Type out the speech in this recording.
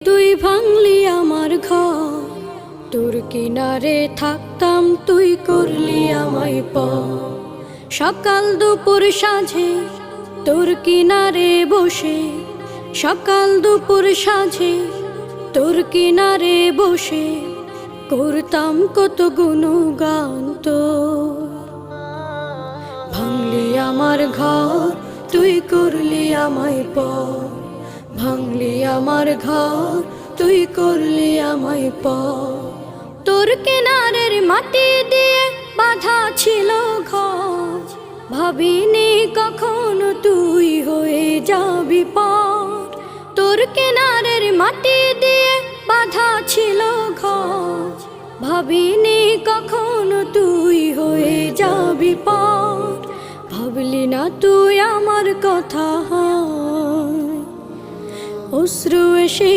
তুই ভাঙলি আমার ঘর, তোর কিনারে থাকতাম তুই করলি আমায় পর। সকাল দুপুর সাঁঝে তোর কিনারে বসে, সকাল দুপুর সাঁঝে তোর কিনারে বসে করতাম কত গুণগান তোর। ভাঙলি আমার ঘর, তুই করলি আমায় পর। ভাঙলি আমার ঘর, তুই করলি আমায় পর। তোর কিনারের মাটি দিয়ে বাঁধা ছিল ঘর, ভাবিনি কখনো তুই হয়ে যাবি পর। তোর কিনারের মাটি দিয়ে বাঁধা ছিল ঘর, ভাবিনি কখনো তুই হয়ে যাবি পর। ভাবলি না তুই আমার কথা, অশ্রু এসে